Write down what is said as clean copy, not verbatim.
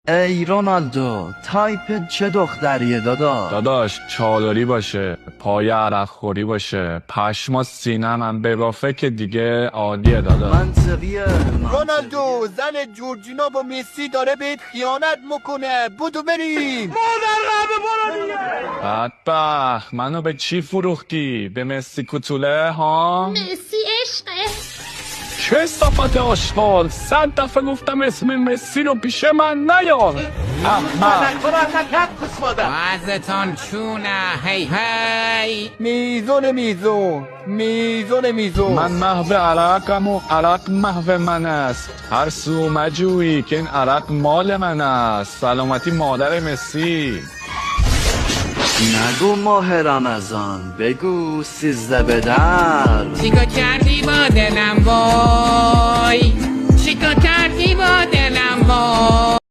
ای رونالدو، تایپ چه دختریه داداش چادری باشه، پای عرق خوری باشه، پشما سینم هم ببافه که دیگه عالیه داداش. منطقیه. رونالدو زن جورجینا با مسی داره بهت خیانت میکنه، بودو بریم. بدبخت منو به چی فروختی؟ به مسی کوتوله ها؟ مسی عشقه. چه صفت آشغال، 100 دفعه گفتم اسم مسی رو پیش من نیار. وزتان چونه هی هی. میزون من محو عرقم و عرق محو من است. هر سو مجویی که این عرق مال من است. سلامتی مادر مسی. نگو ماه رمضان، بگو 13 به در. چیکار کردی با دلم وای، چیکار کردی با دلم وای.